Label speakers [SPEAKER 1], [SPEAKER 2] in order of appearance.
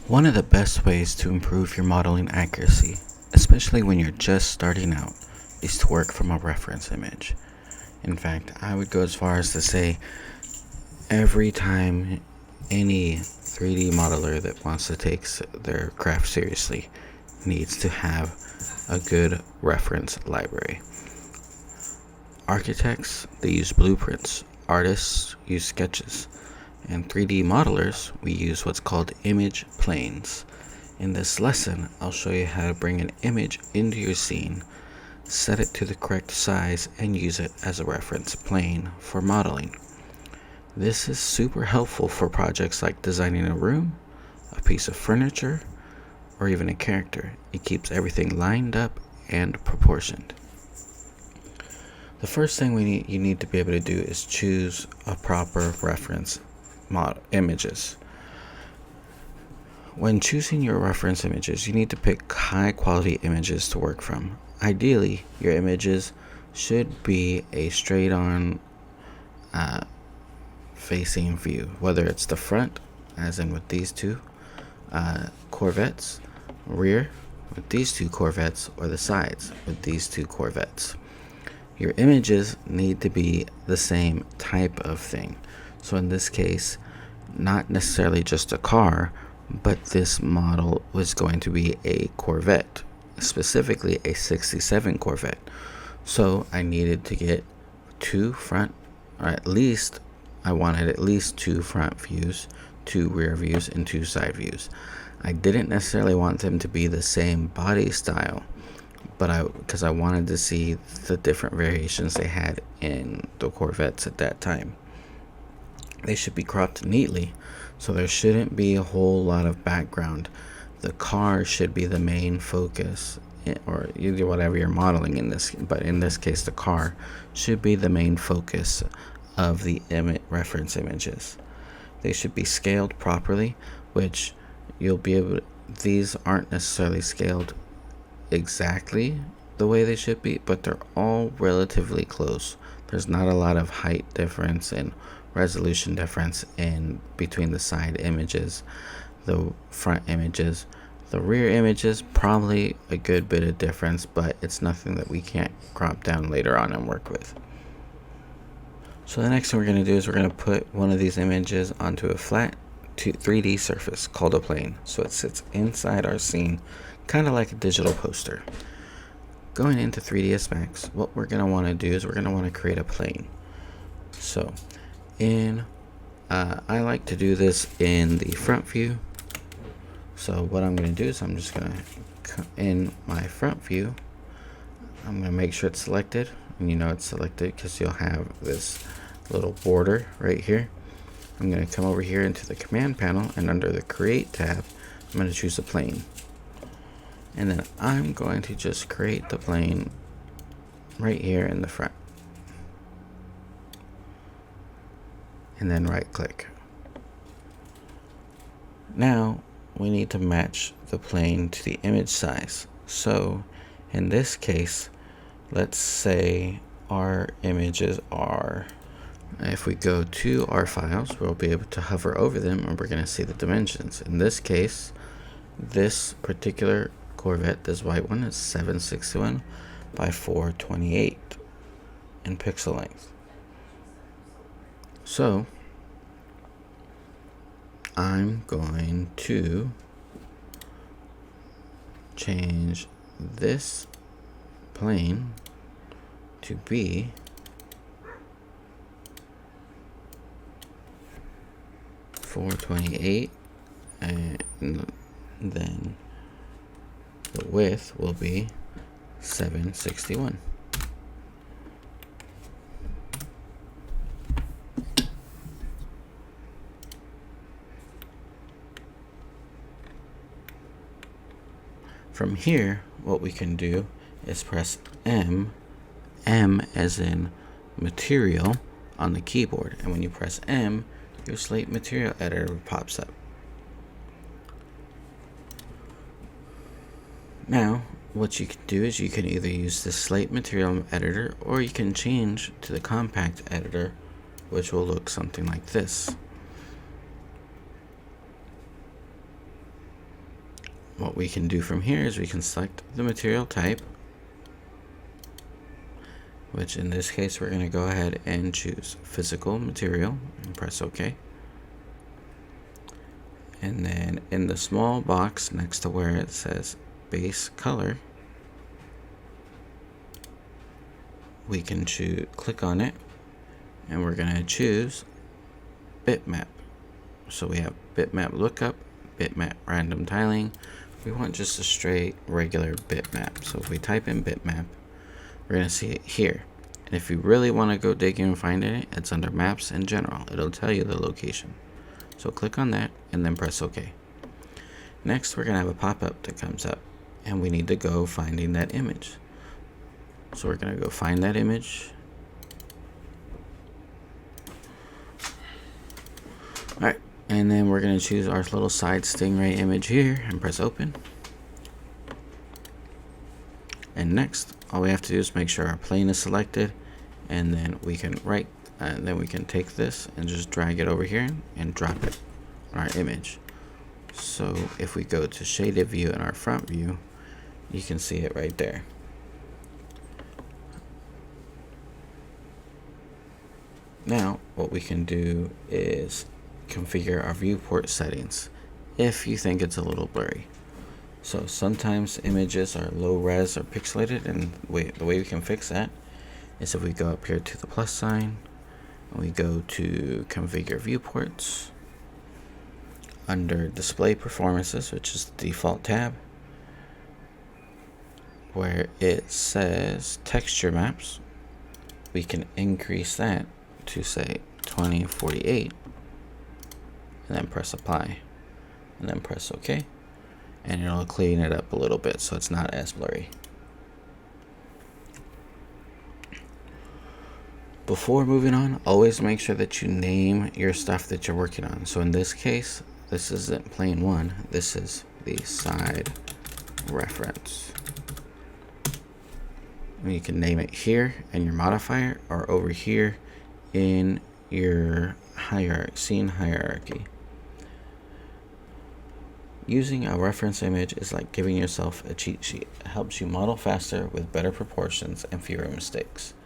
[SPEAKER 1] One of the best ways to improve your modeling accuracy, especially when you're just starting out, is to work from a reference image. In fact, I would go as far as to say every time any 3D modeler that wants to take their craft seriously needs to have a good reference library. Architects, they use blueprints. Artists use sketches. And 3D modelers, we use what's called image planes. In this lesson, I'll show you how to bring an image into your scene, set it to the correct size, and use it as a reference plane for modeling. This is super helpful for projects like designing a room, a piece of furniture, or even a character. It keeps everything lined up and proportioned. The first thing you need to be able to do is choose a proper reference images. When choosing your reference images, you need to pick high quality images to work from. Ideally, your images should be a straight on facing view, whether it's the front, as in with these two Corvettes, rear with these two Corvettes, or the sides with these two Corvettes. Your images need to be the same type of thing. So in this case, not necessarily just a car, but this model was going to be a Corvette, specifically a 67 Corvette. So I needed to get two front, or at least I wanted at least two front views, two rear views, and two side views. I didn't necessarily want them to be the same body style, but because I wanted to see the different variations they had in the Corvettes at that time. They should be cropped neatly, so there shouldn't be a whole lot of background. The car should be the main focus, or either whatever you're modeling in this, but in this case the car should be the main focus of the reference images. They should be scaled properly, which you'll be able to, these aren't necessarily scaled exactly the way they should be, but they're all relatively close. There's not a lot of height difference and resolution difference in between the side images, the front images. The rear images, probably a good bit of difference, but it's nothing that we can't crop down later on and work with. So the next thing we're going to do is we're going to put one of these images onto a flat 3D surface called a plane, so it sits inside our scene, kind of like a digital poster. Going into 3ds Max, what we're going to want to do is we're going to want to create a plane. So I like to do this in the front view. So what I'm going to do is I'm just going to, in my front view, I'm going to make sure it's selected. And you know it's selected because you'll have this little border right here. I'm going to come over here into the command panel, and under the create tab, I'm going to choose a plane. And then I'm going to just create the plane right here in the front. And then right click. Now we need to match the plane to the image size. So in this case, let's say our images are, if we go to our files, we'll be able to hover over them and we're going to see the dimensions. In this case, this particular Corvette, this white one, is 761 by 428 in pixel length. So I'm going to change this plane to be 428, and then the width will be 761. From here, what we can do is press M as in material on the keyboard, and when you press M, your Slate Material Editor pops up. Now, what you can do is you can either use the Slate Material Editor, or you can change to the Compact Editor, which will look something like this. what we can do from here is we can select the material type, which in this case we're going to go ahead and choose physical material and press OK. And then in the small box next to where it says base color, we can click on it, and we're going to choose bitmap. So we have bitmap lookup, bitmap random tiling. We want just a straight regular bitmap. So if we type in bitmap, we're going to see it here. And if you really want to go digging and finding it, it's under maps in general. It'll tell you the location. So click on that and then press OK. Next, we're going to have a pop-up that comes up, and we need to go finding that image. So we're going to go find that image. Alright, and then we're going to choose our little side stingray image here and press open. And next, all we have to do is make sure our plane is selected, and then we can take this and just drag it over here and drop it on our image. So if we go to shaded view in our front view, you can see it right there. Now what we can do is configure our viewport settings if you think it's a little blurry. So sometimes images are low res or pixelated, and the way we can fix that is if we go up here to the plus sign and we go to configure viewports. Under display performances, which is the default tab, where it says texture maps, we can increase that to say 2048, and then press apply, and then press OK, and it'll clean it up a little bit so it's not as blurry. Before moving on, always make sure that you name your stuff that you're working on. So in this case, this isn't plane 1, this is the side reference. And you can name it here in your modifier or over here in your scene hierarchy. Using a reference image is like giving yourself a cheat sheet. It helps you model faster with better proportions and fewer mistakes.